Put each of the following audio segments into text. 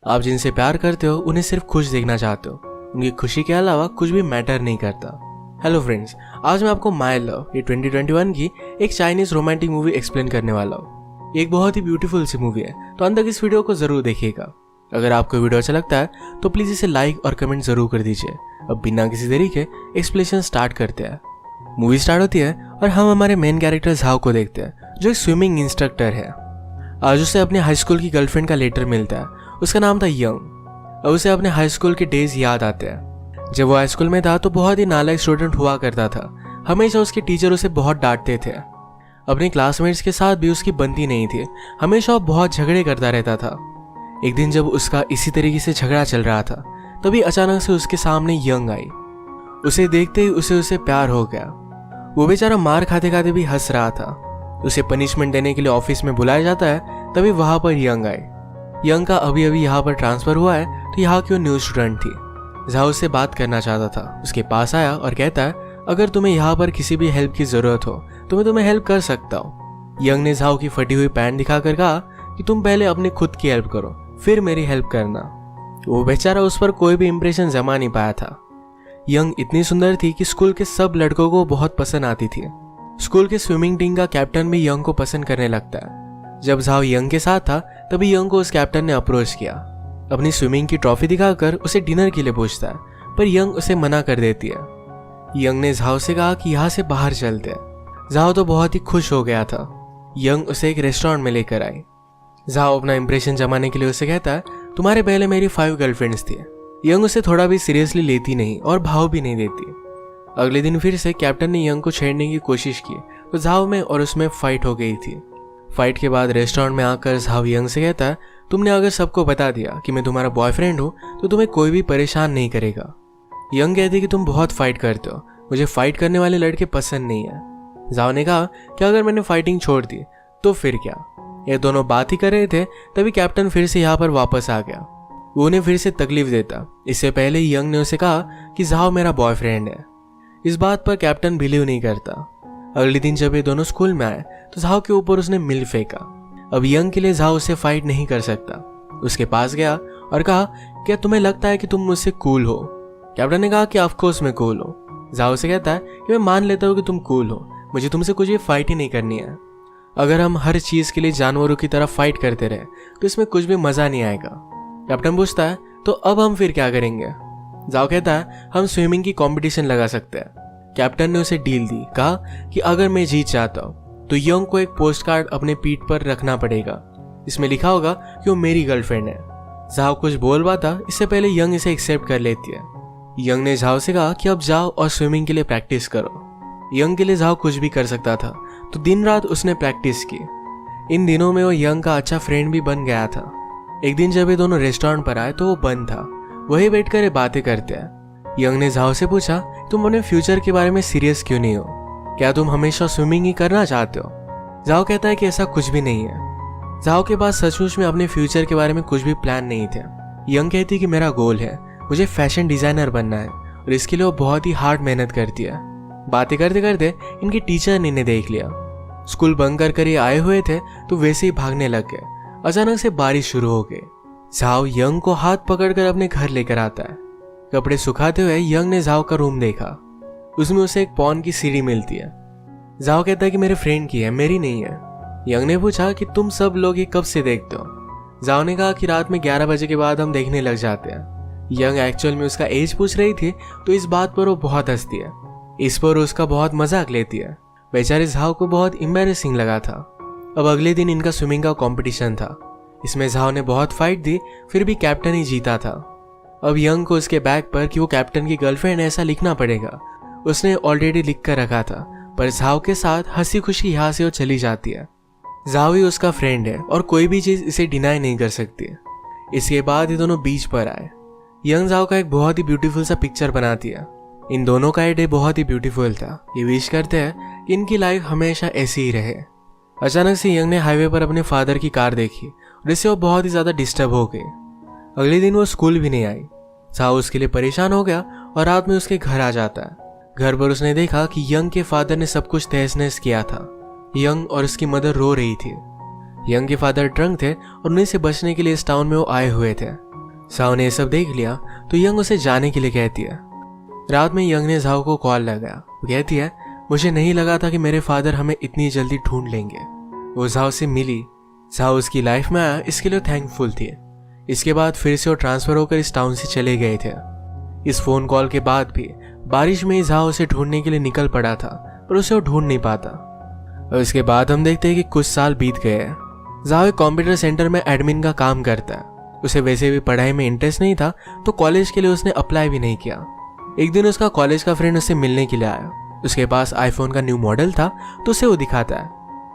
आप जिनसे प्यार करते हो उन्हें सिर्फ खुश देखना चाहते हो, उनकी खुशी के अलावा कुछ भी मैटर नहीं करता। हेलो फ्रेंड्स, आज मैं आपको माय लव ये 2021 की एक चाइनीज रोमांटिक मूवी एक्सप्लेन करने वाला हूँ। एक बहुत ही ब्यूटीफुल सी मूवी है, तो अंत तक इस वीडियो को जरूर देखिएगा। अगर आपको वीडियो अच्छा लगता है तो प्लीज इसे लाइक और कमेंट जरूर कर दीजिए। अब बिना किसी देरी के एक्सप्लेनेशन स्टार्ट करते हैं। मूवी स्टार्ट होती है और हम हमारे मेन कैरेक्टर झाओ को देखते हैं, जो एक स्विमिंग इंस्ट्रक्टर है। आज उसे अपने हाई स्कूल की गर्लफ्रेंड का लेटर मिलता है, उसका नाम था यंग। अब उसे अपने हाई स्कूल के डेज याद आते हैं। जब वो हाई स्कूल में था तो बहुत ही नालायक स्टूडेंट हुआ करता था। हमेशा उसके टीचर उसे बहुत डांटते थे। अपने क्लासमेट्स के साथ भी उसकी बनती नहीं थी, हमेशा वो बहुत झगड़े करता रहता था। एक दिन जब उसका इसी तरीके से झगड़ा चल रहा था, तभी अचानक से उसके सामने यंग आई। उसे देखते ही उसे प्यार हो गया। वो बेचारा मार खाते खाते भी हंस रहा था। उसे पनिशमेंट देने के लिए ऑफिस में बुलाया जाता है, तभी वहां पर यंग आई। यंग का अभी यहाँ पर ट्रांसफर हुआ है, तो यहाँ की वो न्यू स्टूडेंट थी। झाओ से बात करना चाहता था, उसके पास आया और कहता है अगर तुम्हें यहाँ पर किसी भी हेल्प की जरूरत हो तो मैं तुम्हें हेल्प कर सकता हूँ। यंग ने झाओ की फटी हुई पैंट दिखाकर कहा कि तुम पहले अपनी खुद की हेल्प करो, फिर मेरी हेल्प करना। वो बेचारा उस पर कोई भी इंप्रेशन जमा नहीं पाया था। यंग इतनी सुंदर थी कि स्कूल के सब लड़कों को बहुत पसंद आती थी। स्कूल के स्विमिंग टीम का कैप्टन भी यंग को पसंद करने लगता है। जब झाओ यंग के साथ था तभी यंग को उस कैप्टन ने अप्रोच किया। अपनी स्विमिंग की ट्रॉफी दिखाकर उसे डिनर के लिए पूछता है, पर यंग उसे मना कर देती है। यंग ने झाओ से कहा कि यहाँ से बाहर चलते हैं। झाओ तो बहुत ही खुश हो गया था। यंग उसे एक रेस्टोरेंट में लेकर आई। झाओ अपना इंप्रेशन जमाने के लिए उसे कहता है तुम्हारे पहले मेरी 5 गर्लफ्रेंड्स थी। यंग उसे थोड़ा भी सीरियसली लेती नहीं और भाव भी नहीं देती। अगले दिन फिर से कैप्टन ने यंग को छेड़ने की कोशिश की, तो झाओ में और उसमें फाइट हो गई थी। फाइट के बाद रेस्टोरेंट में आकर झाओ यंग से कहता है तुमने अगर सबको बता दिया कि मैं तुम्हारा बॉयफ्रेंड हूँ तो तुम्हें कोई भी परेशान नहीं करेगा। यंग कहती कि तुम बहुत फाइट करते हो, मुझे फाइट करने वाले लड़के पसंद नहीं है। झाओ ने कहा कि अगर मैंने फाइटिंग छोड़ दी तो फिर क्या। ये दोनों बात ही कर रहे थे, तभी कैप्टन फिर से यहाँ पर वापस आ गया। वो उन्हें फिर से तकलीफ देता। इससे पहले ही यंग ने उसे कहा कि झाओ मेरा बॉयफ्रेंड है। इस बात पर कैप्टन बिलीव नहीं करता। अगले दिन जब ये दोनों स्कूल में आए तो झाओ के ऊपर उसने मिल फेंका। अब यंग के लिए झाओ उससे फाइट नहीं कर सकता। उसके पास गया और कहा क्या तुम्हें लगता है कि तुम मुझसे कूल हो। कैप्टन ने कहा कि ऑफ कोर्स मैं कूल हूँ। झाओ से कहता है कि मैं मान लेता हूँ कि तुम कूल हो, मुझे तुमसे कुछ ये फाइट ही नहीं करनी है। अगर हम हर चीज के लिए जानवरों की तरह फाइट करते रहे तो इसमें कुछ भी मजा नहीं आएगा। कैप्टन पूछता है तो अब हम फिर क्या करेंगे। झाओ कहता है हम स्विमिंग की कंपटीशन लगा सकते हैं। कैप्टन ने उसे डील दी, कहा कि अगर मैं जीत जाता हूँ तो यंग को एक पोस्ट कार्ड अपने पीठ पर रखना पड़ेगा। इसमें लिखा होगा कि वो मेरी गर्लफ्रेंड है। झाओ कुछ बोल पाता इससे पहले यंग इसे एक्सेप्ट कर लेती है। यंग ने झाओ से कहा कि अब जाओ और स्विमिंग के लिए प्रैक्टिस करो। यंग के लिए झाओ कुछ भी कर सकता था, तो दिन रात उसने प्रैक्टिस की। इन दिनों में वो यंग का अच्छा फ्रेंड भी बन गया था। एक दिन जब ये दोनों रेस्टोरेंट पर आए तो वो बंद था। वही बैठकर ये बातें करते हैं। यंग ने झाओ से पूछा तुम अपने फ्यूचर के बारे में सीरियस क्यों नहीं हो, क्या तुम हमेशा स्विमिंग ही करना चाहते हो। झाओ कहता है कि ऐसा कुछ भी नहीं है। झाओ के पास सचमुच में अपने फ्यूचर के बारे में कुछ भी प्लान नहीं थे। यंग कहती कि मेरा गोल है, मुझे फैशन डिजाइनर बनना है और इसके लिए वो बहुत ही हार्ड मेहनत करती है। बातें करते करते इनकी टीचर ने इन्हें देख लिया। स्कूल बंक कर ये आए हुए थे तो वैसे ही भागने लग गए। अचानक से बारिश शुरू हो गई। झाओ यंग को हाथ पकड़कर अपने घर लेकर आता है। कपड़े सुखाते हुए यंग ने झाओ का रूम देखा। उसमें उसे एक पॉन की सीढ़ी मिलती है। झाओ कहता है कि मेरे फ्रेंड की है, मेरी नहीं है। यंग ने पूछा कि तुम सब लोग ये कब से देखते हो। झाओ ने कहा कि रात में 11 बजे के बाद हम देखने लग जाते हैं। यंग एक्चुअल में उसका एज पूछ रही थी, तो इस बात पर वो बहुत हंसती है। इस पर उसका बहुत मजाक लेती है। बेचारे झाओ को बहुत एम्बैरेसिंग लगा था। अब अगले दिन इनका स्विमिंग का कॉम्पिटिशन था। इसमें झाओ ने बहुत फाइट दी, फिर भी कैप्टन ही जीता था। अब यंग को उसके बैग पर कि वो कैप्टन की गर्लफ्रेंड ऐसा लिखना पड़ेगा। उसने ऑलरेडी लिख कर रखा था, पर झाओ के साथ हंसी खुशी यहाँ से वो चली जाती है। झाओ ही उसका फ्रेंड है और कोई भी चीज इसे डिनाई नहीं कर सकती। इसके बाद ये दोनों बीच पर आए। यंग झाओ का एक बहुत ही ब्यूटीफुल सा पिक्चर बनाती है। इन दोनों का डे बहुत ही ब्यूटीफुल था। ये विश करते हैं कि इनकी लाइफ हमेशा ऐसी ही रहे। अचानक से यंग ने हाईवे पर अपने फादर की कार देखी और इससे वो बहुत ही ज्यादा डिस्टर्ब हो गई। अगले दिन वो स्कूल भी नहीं आई। झाओ उसके लिए परेशान हो गया और रात में उसके घर आ जाता है। घर पर उसने देखा कि यंग के फादर ने सब कुछ तहस नहस किया था। यंग और उसकी मदर रो रही थी। यंग के फादर ड्रंक थे और उन्हीं से बचने के लिए इस टाउन में वो आए हुए थे। जाओ ने ये सब देख लिया तो यंग उसे जाने के लिए कहती है। रात में यंग ने जाओ को कॉल लगाया। वो कहती है, मुझे नहीं लगा था कि मेरे फादर हमें इतनी जल्दी ढूंढ लेंगे। वो जाओ से मिली। जाओ उसकी लाइफ में आया, इसके लिए थैंकफुल थी। इसके बाद फिर से वो ट्रांसफर होकर इस टाउन से चले गए थे। इस फोन कॉल के बाद भी बारिश में ही जाओ उसे ढूंढने के लिए निकल पड़ा था, पर उसे वो ढूंढ नहीं पाता। और इसके बाद हम देखते हैं कि कुछ साल बीत गए हैं। जाओ एक कंप्यूटर सेंटर में एडमिन का काम करता है। उसे वैसे भी पढ़ाई में इंटरेस्ट नहीं था, तो कॉलेज के लिए उसने अप्लाई भी नहीं किया। एक दिन उसका कॉलेज का फ्रेंड उससे मिलने के लिए आया। उसके पास आईफोन का न्यू मॉडल था, तो उसे वो दिखाता है।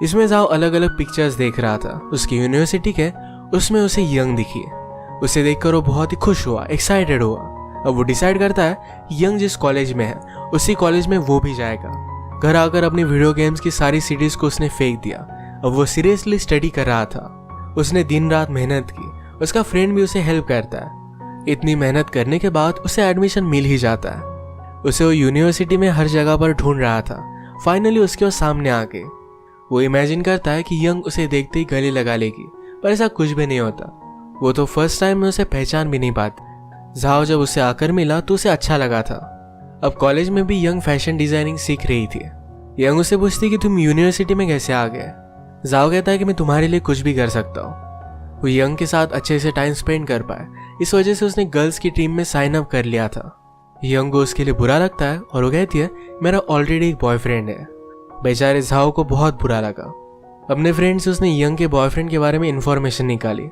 इसमें जाओ अलग अलग पिक्चर्स देख रहा था उसकी यूनिवर्सिटी के। उसमें उसे यंग दिखी। उसे देखकर वो बहुत ही खुश हुआ, एक्साइटेड हुआ। अब वो डिसाइड करता है यंग जिस कॉलेज में है उसी कॉलेज में वो भी जाएगा। घर आकर अपनी वीडियो गेम्स की सारी सीडीज को उसने फेंक दिया। अब वो सीरियसली स्टडी कर रहा था। उसने दिन रात मेहनत की। उसका फ्रेंड भी उसे हेल्प करता है। इतनी मेहनत करने के बाद उसे एडमिशन मिल ही जाता है। उसे वो यूनिवर्सिटी में हर जगह पर ढूंढ रहा था। फाइनली उसके वो सामने आ गए। वो इमेजिन करता है कि यंग उसे देखते ही गले लगा लेगी, पर ऐसा कुछ भी नहीं होता। वो तो फर्स्ट टाइम में उसे पहचान भी नहीं पाती। जाओ जब उसे आकर मिला तो उसे अच्छा लगा था। अब कॉलेज में भी यंग फैशन डिजाइनिंग सीख रही थी। यंग उसे पूछती कि तुम यूनिवर्सिटी में कैसे आ गए। जाओ कहता है कि मैं तुम्हारे लिए कुछ भी कर सकता हूँ। वो यंग के साथ अच्छे से टाइम स्पेंड कर पाए, इस वजह से उसने गर्ल्स की टीम में साइन अप कर लिया था। यंग को उसके लिए बुरा लगता है और वो कहती है, मेरा ऑलरेडी एक बॉयफ्रेंड है। बेचारे जाओ को बहुत बुरा लगा। अपने फ्रेंड से उसने यंग के बॉयफ्रेंड के बारे में इंफॉर्मेशन निकाली।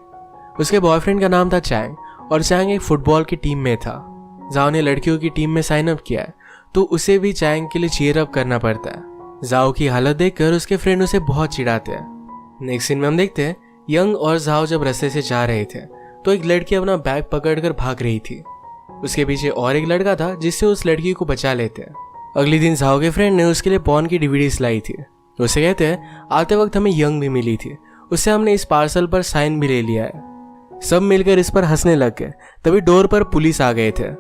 उसके बॉयफ्रेंड का नाम था चैंग, और चैंग एक फुटबॉल की टीम में था। जाओ ने लड़कियों की टीम में साइन अप किया है, तो उसे भी चैंग के लिए चीयर अप करना पड़ता है। जाओ की हालत देखकर उसके फ्रेंड उसे बहुत चिढ़ाते हैं। नेक्स्ट सीन में हम देखते हैं यंग और जाओ जब रास्ते से जा रहे थे तो एक लड़की अपना बैग पकड़कर भाग रही थी। उसके पीछे और एक लड़का था जिससे उस लड़की को बचा लेते हैं। अगले दिन जाओ के फ्रेंड ने उसके लिए पॉर्न की डीवीडीज लाई थी। उसे कहते हैं, आते वक्त हमें यंग भी मिली थी, उससे हमने इस पार्सल पर साइन भी ले लिया है। सब मिलकर इस पर हंसने लग गए। तभी डोर पर पुलिस आ गए थे।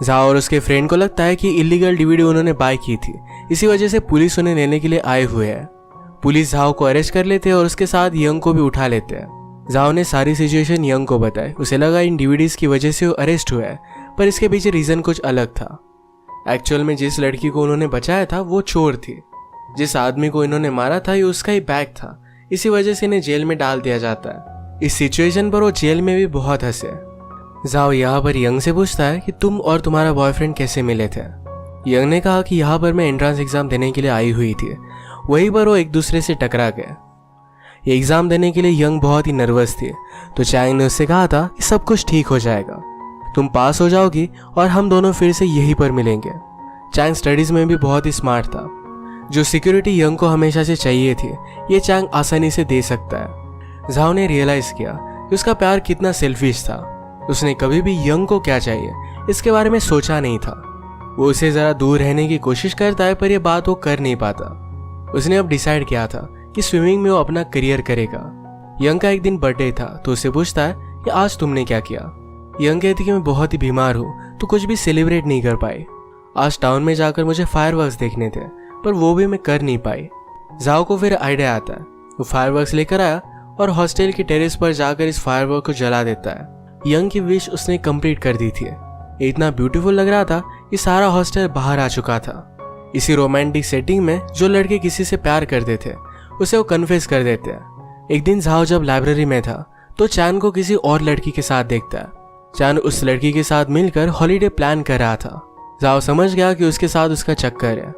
जाओ और उसके फ्रेंड को लगता है कि इलीगल डीवीडी उन्होंने बाय की थी, इसी वजह से पुलिस उन्हें लेने के लिए आए हुए हैं। पुलिस जाओ को अरेस्ट कर लेते हैं और उसके साथ यंग को भी उठा लेते हैं। जाओ ने सारी सिचुएशन यंग को बताई। उसे लगा इन डीवीडीज की वजह से वो अरेस्ट हुआ है, पर इसके पीछे रीजन कुछ अलग था। एक्चुअल में जिस लड़की को उन्होंने बचाया था वो चोर थी। जिस आदमी को इन्होंने मारा था ये उसका ही बैग था, इसी वजह से इन्हें जेल में डाल दिया जाता है। इस सिचुएशन पर वो जेल में भी बहुत हंसे। जाओ यहाँ पर यंग से पूछता है कि तुम और तुम्हारा बॉयफ्रेंड कैसे मिले थे। यंग ने कहा कि यहाँ पर मैं एंट्रेंस एग्जाम देने के लिए आई हुई थी, वहीं पर वो एक दूसरे से टकरा गए। ये एग्जाम देने के लिए यंग बहुत ही नर्वस थी, तो चैंग ने उससे कहा था कि सब कुछ ठीक हो जाएगा, तुम पास हो जाओगी और हम दोनों फिर से यहीं पर मिलेंगे। चैंग स्टडीज में भी बहुत ही स्मार्ट था। जो सिक्योरिटी यंग को हमेशा से चाहिए थी ये चैंग आसानी से दे सकता है। जाओ ने रियलाइज किया कि उसका प्यार कितना सेल्फिश था। उसने कभी भी यंग को क्या चाहिए इसके बारे में सोचा नहीं था। वो उसे जरा दूर रहने की कोशिश करता है, पर यह बात वो कर नहीं पाता। उसने अब डिसाइड किया था कि स्विमिंग में वो अपना करियर करेगा। यंग का एक दिन बर्थडे था, तो उससे पूछता है कि आज तुमने क्या किया। यंग कहती कि मैं बहुत ही बीमार हूँ तो कुछ भी सेलिब्रेट नहीं कर पाई। आज टाउन में जाकर मुझे फायरवर्क्स देखने थे, पर वो भी मैं कर नहीं पाई। जाओ को फिर आइडिया आता है। वो फायरवर्क्स लेकर आया और हॉस्टल की टेरेस पर जाकर इस फायरवर्क को जला देता है। यंग की विश उसने कंप्लीट कर दी थी। ये इतना ब्यूटीफुल लग रहा था कि सारा हॉस्टल बाहर आ चुका था। इसी रोमांटिक सेटिंग में जो लड़के किसी से प्यार करते थे उसे वो कन्फेस कर देते हैं। एक दिन जाओ जब लाइब्रेरी में था तो चैन को किसी और लड़की के साथ देखता है। चैन उस लड़की के साथ मिलकर हॉलीडे प्लान कर रहा था। जाओ समझ गया कि उसके साथ उसका चक्कर है।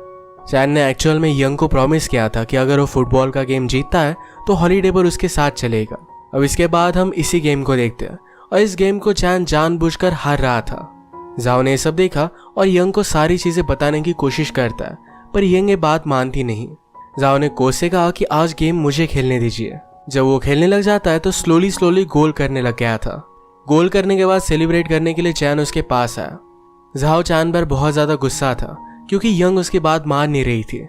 चैन ने एक्चुअल में यंग को प्रॉमिस किया था कि अगर वो फुटबॉल का गेम जीतता है तो हॉलीडे पर उसके साथ चलेगा। अब इसके बाद हम इसी गेम को देखते हैं और इस गेम को चैन जानबूझकर हार रहा था। जाओ ने ये सब देखा और यंग को सारी चीजें बताने की कोशिश करता है, पर यंग ये बात मानती नहीं। जाओ ने कोच से कहा कि आज गेम मुझे खेलने दीजिए। जब वो खेलने लग जाता है तो स्लोली गोल करने लग गया था। गोल करने के बाद सेलिब्रेट करने के लिए चैन उसके पास आया। जाओ चैन पर बहुत ज्यादा गुस्सा था क्योंकि यंग उसकी बात मान नहीं रही थी।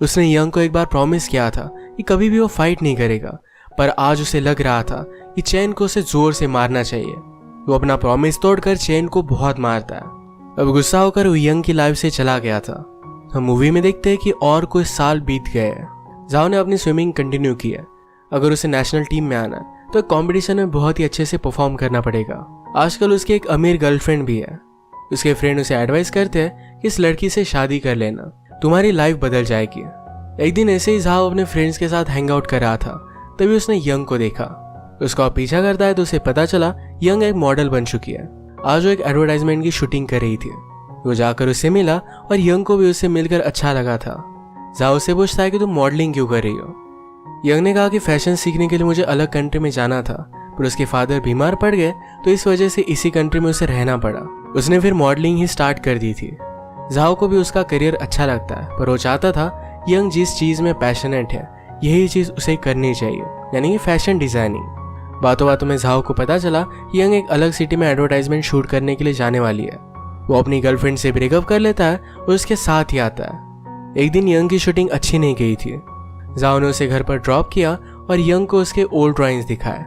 उसने यंग को एक बार प्रॉमिस किया था कि कभी भी वो फाइट नहीं करेगा, पर आज उसे लग रहा था कि चैन को उसे जोर से मारना चाहिए। वो अपना प्रॉमिस तोड़कर चैन को बहुत मारता है। अब गुस्सा होकर वो यंग की लाइफ से चला गया था। हम मूवी में देखते हैं कि और कुछ साल बीत गए हैं। जाओ ने अपनी स्विमिंग कंटिन्यू की है। अगर उसे नेशनल टीम में आना है तो कंपटीशन में बहुत ही अच्छे से परफॉर्म करना पड़ेगा। आजकल उसकी एक अमीर गर्लफ्रेंड भी है। उसके फ्रेंड उसे एडवाइस करते हैं कि इस लड़की से शादी कर लेना, तुम्हारी लाइफ बदल जाएगी। एक दिन ऐसे ही झाओ अपने फ्रेंड्स के साथ हैंग आउट कर रहा था, तभी उसने यंग को देखा। उसका पीछा करता है तो उसे पता चला यंग एक मॉडल बन चुकी है। आज वो एक एडवर्टाइजमेंट की शूटिंग कर रही थी। वो जाकर उससे मिला और यंग को भी उससे मिलकर अच्छा लगा था। झाओ से पूछता है कि तुम मॉडलिंग क्यों कर रही हो। यंग ने कहा कि फैशन सीखने के लिए मुझे अलग कंट्री में जाना था, पर उसके फादर बीमार पड़ गए तो इस वजह से इसी कंट्री में उसे रहना पड़ा। उसने फिर मॉडलिंग ही स्टार्ट कर दी थी। झाओ को भी उसका करियर अच्छा लगता है, पर वो चाहता था यंग जिस चीज में पैशनेट है यही चीज उसे करनी चाहिए, यानी कि फैशन डिजाइनिंग। बातों बातों में झाओ को पता चला यंग एक अलग सिटी में एडवर्टाइजमेंट शूट करने के लिए जाने वाली है। वो अपनी गर्लफ्रेंड से ब्रेकअप कर लेता है और उसके साथ ही आता है। एक दिन यंग की शूटिंग अच्छी नहीं गई थी। झाओ ने उसे घर पर ड्रॉप किया और यंग को उसके ओल्ड ड्राइंग्स दिखाए।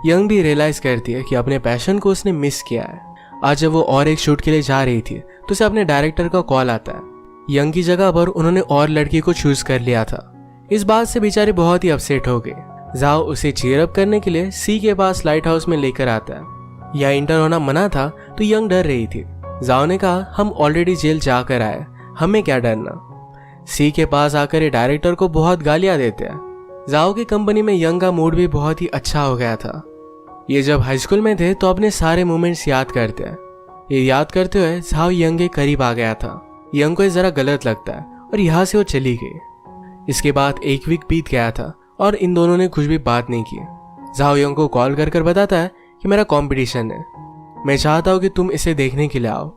यंग भी रियलाइज करती है कि अपने पैशन को उसने मिस किया है। आज जब वो और एक शूट के लिए जा रही थी तो उसे अपने डायरेक्टर का कॉल आता है। यंग की जगह पर उन्होंने और लड़की को चूज कर लिया था। इस बात से बेचारे बहुत ही अपसेट हो गए। झाओ उसे चीयर अप करने के लिए सी के पास लाइट हाउस में लेकर आता है। यह इंटर होना मना था तो यंग डर रही थी। झाओ ने कहा, हम ऑलरेडी जेल जाकर आए, हमें क्या डरना। सी के पास आकर ये डायरेक्टर को बहुत गालियां देते हैं। झाओ की कंपनी में यंग का मूड भी बहुत ही अच्छा हो गया था। ये जब हाई स्कूल में थे तो अपने सारे मोमेंट्स याद करते हैं। ये याद करते हुए झाओ यंग के करीब आ गया था। यंग को ये जरा गलत लगता है और यहाँ से वो चली गई। इसके बाद एक वीक बीत गया था और इन दोनों ने कुछ भी बात नहीं की। झाओ यंग को कॉल कर बताता है कि मेरा कंपटीशन है, मैं चाहता हूँ कि तुम इसे देखने के लिए आओ।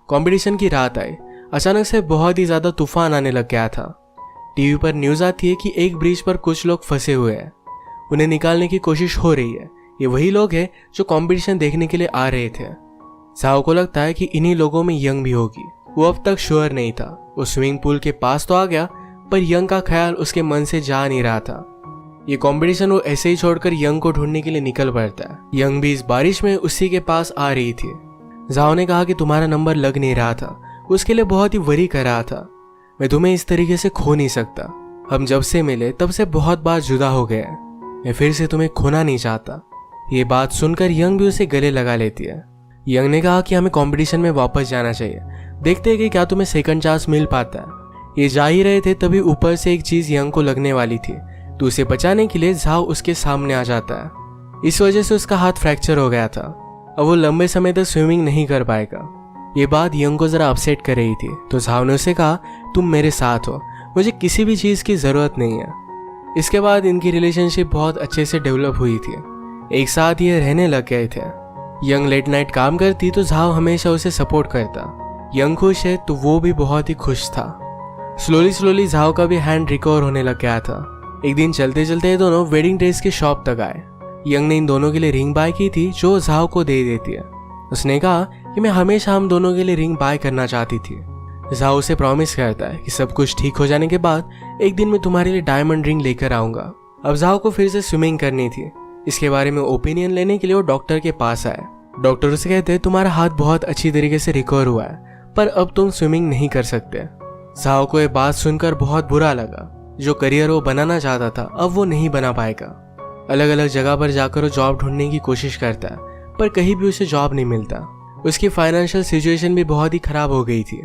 कंपटीशन की रात आई। अचानक से बहुत ही ज्यादा तूफान आने लग गया था। टीवी पर न्यूज आती है कि एक ब्रिज पर कुछ लोग फंसे हुए हैं, उन्हें निकालने की कोशिश हो रही है। ये वही लोग हैं जो कंपटीशन देखने के लिए आ रहे थे। झाओ को लगता है कि इन्हीं लोगों में यंग भी होगी। वो अब तक श्योर नहीं था। वो स्विमिंग पूल के पास तो आ गया, पर यंग का ख्याल उसके मन से जा नहीं रहा था। ये कंपटीशन वो ऐसे ही छोड़कर यंग को ढूंढने के लिए निकल पड़ता है। यंग भी इस बारिश में उसी के पास आ रही थी। झाओ ने कहा कि तुम्हारा नंबर लग नहीं रहा था, उसके लिए बहुत ही वरी कर रहा था। मैं तुम्हें इस तरीके से खो नहीं सकता। हम जब से मिले तब से बहुत बार जुदा हो गए। मैं फिर से तुम्हें खोना नहीं चाहता। ये बात सुनकर यंग भी उसे गले लगा लेती है। यंग ने कहा कि हमें कंपटीशन में वापस जाना चाहिए, देखते हैं कि क्या तुम्हें सेकंड चांस मिल पाता है। ये जा ही रहे थे तभी ऊपर से एक चीज यंग को लगने वाली थी, तो उसे बचाने के लिए झाओ उसके सामने आ जाता है। इस वजह से उसका हाथ फ्रैक्चर हो गया था। अब वो लंबे समय तक स्विमिंग नहीं कर पाएगा। ये बात यंग को जरा अपसेट कर रही थी, तो झाओ ने उसे कहा, तुम मेरे साथ हो, मुझे किसी भी चीज की जरूरत नहीं है। इसके बाद इनकी रिलेशनशिप बहुत अच्छे से डेवलप हुई थी। एक साथ ये रहने लग गए थे। यंग लेट नाइट काम करती तो झाओ हमेशा उसे सपोर्ट करता। यंग खुश है तो वो भी बहुत ही खुश था। स्लोली झाओ का भी हैंड रिकवर होने लग गया था। एक दिन चलते चलते ये दोनों वेडिंग ड्रेस की शॉप तक आए। यंग ने इन दोनों के लिए रिंग बाय की थी जो झाओ को दे देती है। उसने कहा कि मैं हमेशा हम दोनों के लिए रिंग बाय करना चाहती थी। झाओ उसे प्रॉमिस करता है कि सब कुछ ठीक हो जाने के बाद एक दिन मैं तुम्हारे लिए डायमंड रिंग लेकर आऊंगा। अब झाओ को फिर से स्विमिंग करनी थी। इसके बारे में ओपिनियन लेने के लिए वो डॉक्टर के पास आए। डॉक्टर उसे कहते हैं तुम्हारा हाथ बहुत अच्छी तरीके से रिकवर हुआ है, पर अब तुम स्विमिंग नहीं कर सकते। झाओ को ये बात सुनकर बहुत बुरा लगा। जो करियर वो बनाना चाहता था अब वो नहीं बना पाएगा। अलग अलग जगह पर जाकर वो जॉब ढूंढने की कोशिश करता है, पर कहीं भी उसे जॉब नहीं मिलता। उसकी फाइनेंशियल सिचुएशन भी बहुत ही खराब हो गई थी।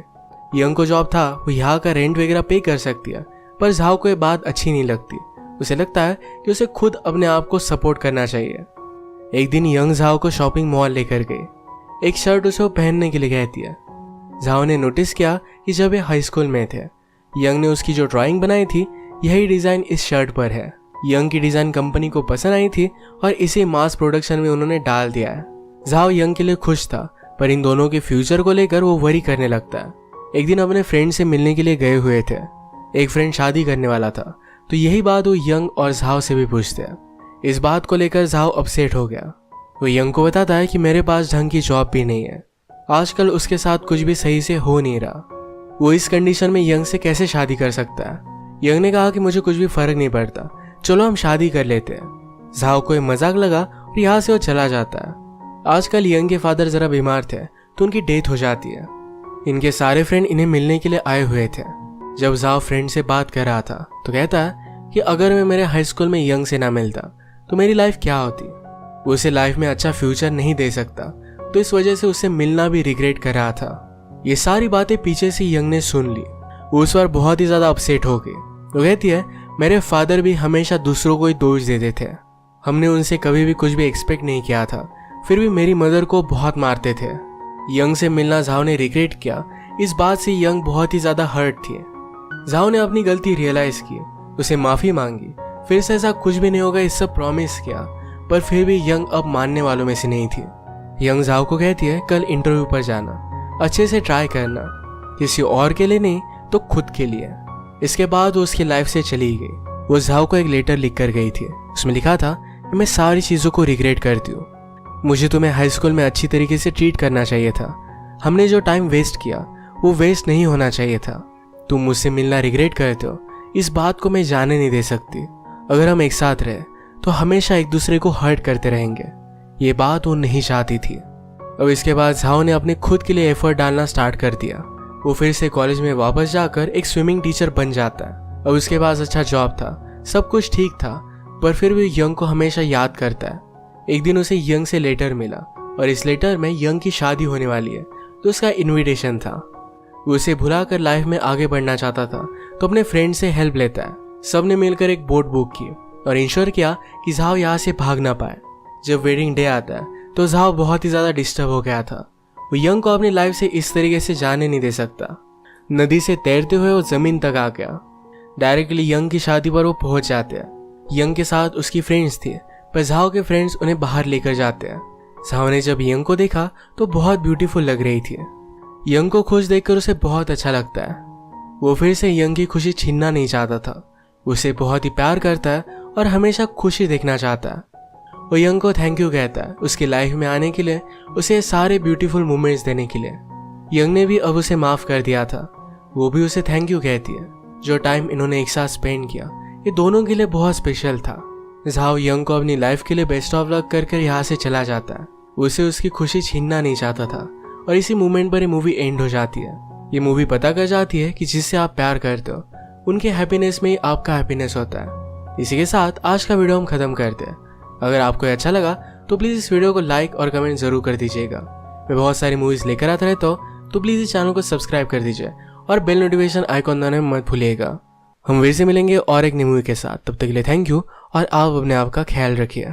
यंग को जॉब था, वो यहाँ का रेंट वगैरह पे कर सकती है, पर झाओ को ये बात अच्छी नहीं लगती। उसे लगता है कि उसे खुद अपने आप को सपोर्ट करना चाहिए। एक दिन यंग झाओ को शॉपिंग मॉल लेकर गई। एक शर्ट उसे वो पहनने के लिए कहती है। झाओ ने नोटिस किया कि जब वे हाई स्कूल में थे, यंग ने उसकी जो ड्राइंग बनाई थी यही डिजाइन इस शर्ट पर है। यंग की डिजाइन कंपनी को पसंद आई थी और इसे मास प्रोडक्शन में उन्होंने डाल दिया है। झाओ यंग के लिए खुश था, पर इन दोनों के फ्यूचर को लेकर वो वरी करने लगता है। एक दिन अपने फ्रेंड से मिलने के लिए गए हुए थे। एक फ्रेंड शादी करने वाला था, तो यही बात वो यंग और झाओ से भी पूछते हैं। इस बात को लेकर झाओ अपसेट हो गया। वो यंग को बताता है कि मेरे पास ढंग की जॉब भी नहीं है, आजकल उसके साथ कुछ भी सही से हो नहीं रहा। वो इस कंडीशन में यंग से कैसे शादी कर सकता है। यंग ने कहा कि मुझे कुछ भी फर्क नहीं पड़ता, चलो हम शादी कर लेते हैं। झाओ को मजाक लगा और यहाँ से वो चला जाता है। आजकल यंग के फादर जरा बीमार थे तो उनकी डेथ हो जाती है। इनके सारे फ्रेंड इन्हें मिलने के लिए आए हुए थे। जब झाओ फ्रेंड से बात कर रहा था तो कहता है कि अगर मैं मेरे हाई स्कूल में यंग से ना मिलता तो मेरी लाइफ क्या होती। वो उसे लाइफ में अच्छा फ्यूचर नहीं दे सकता, तो इस वजह से उससे मिलना भी रिग्रेट कर रहा था। ये सारी बातें पीछे से यंग ने सुन ली। वो उस बार बहुत ही ज्यादा अपसेट हो गई। वो कहती है, मेरे फादर भी हमेशा दूसरों को ही दोष देते थे। हमने उनसे कभी भी कुछ भी एक्सपेक्ट नहीं किया था, फिर भी मेरी मदर को बहुत मारते थे। यंग से मिलना झाओ ने रिग्रेट किया। इस बात से यंग बहुत ही ज्यादा हर्ट थी। झाओ ने अपनी गलती रियलाइज की, उसे माफी मांगी, फिर से ऐसा कुछ भी नहीं होगा इस सब प्रॉमिस किया, पर फिर भी यंग अब मानने वालों में से नहीं थी। यंग झाओ को कहती है, कल इंटरव्यू पर जाना, अच्छे से ट्राई करना, किसी और के लिए नहीं तो खुद के लिए। इसके बाद वो उसकी लाइफ से चली गई। वो झाओ को एक लेटर लिख कर गई थी। उसमें लिखा था, मैं सारी चीज़ों को रिग्रेट करती हूँ। मुझे तुम्हें हाई स्कूल में अच्छी तरीके से ट्रीट करना चाहिए था। हमने जो टाइम वेस्ट किया वो वेस्ट नहीं होना चाहिए था। तुम मुझसे मिलना रिग्रेट करते हो, इस बात को मैं जाने नहीं दे सकती। अगर हम एक साथ रहे तो हमेशा एक दूसरे को हर्ट करते रहेंगे। ये बात वो नहीं चाहती थी। अब इसके बाद झाओ ने अपने खुद के लिए एफर्ट डालना स्टार्ट कर दिया। वो फिर से कॉलेज में वापस जाकर एक स्विमिंग टीचर बन जाता है। अब उसके पास अच्छा जॉब था, सब कुछ ठीक था, पर फिर भी यंग को हमेशा याद करता है। एक दिन उसे यंग से लेटर मिला और इस लेटर में यंग की शादी होने वाली है, तो उसका इनविटेशन था। वो उसे भुलाकर लाइफ में आगे बढ़ना चाहता था, तो अपने फ्रेंड से हेल्प लेता है। सबने मिलकर एक बोट बुक की और इंश्योर किया कि झाओ यहाँ से भाग ना पाए। जब वेडिंग डे आता है तो झाओ बहुत ही ज्यादा डिस्टर्ब हो गया था। वो यंग को अपनी लाइफ से इस तरीके से जाने नहीं दे सकता। नदी से तैरते हुए वो जमीन तक आ गया। डायरेक्टली यंग की शादी पर वो पहुंच जाते हैं। यंग के साथ उसकी फ्रेंड्स थी, पर झाओ के फ्रेंड्स उन्हें बाहर लेकर जाते हैं। झाओ ने जब यंग को देखा तो बहुत ब्यूटीफुल लग रही थी। यंग को खुश देखकर उसे बहुत अच्छा लगता है। वो फिर से यंग की खुशी छीनना नहीं चाहता था। उसे बहुत ही प्यार करता है और हमेशा खुशी देखना चाहता है। वो यंग को थैंक यू कहता है उसकी लाइफ में आने के लिए, उसे सारे ब्यूटीफुल मोमेंट्स देने के लिए। यंग ने भी अब उसे माफ कर दिया था। वो भी उसे थैंक यू कहती है। जो टाइम इन्होंने एक साथ स्पेंड किया ये दोनों के लिए बहुत स्पेशल था। झाओ यंग को अपनी लाइफ के लिए बेस्ट ऑफ लक कर यहाँ से चला जाता है। उसे उसकी खुशी छीनना नहीं चाहता था और इसी मोमेंट पर ये मूवी एंड हो जाती है। ये मूवी पता कर जाती है कि जिससे आप प्यार करते हो उनके हैप्पीनेस में ही आपका हैप्पीनेस होता है। इसी के साथ आज का वीडियो हम खत्म करते हैं। अगर आपको अच्छा लगा तो प्लीज़ इस वीडियो को लाइक और कमेंट जरूर कर दीजिएगा। मैं बहुत सारी मूवीज़ लेकर आता रहता हूँ, तो प्लीज़ इस चैनल को सब्सक्राइब कर दीजिए और बेल नोटिफिकेशन आइकॉन दबाना मत भूलिएगा। हम फिर से मिलेंगे और एक नई मूवी के साथ। तब तक के लिए थैंक यू और आप अपने आप का ख्याल रखिए।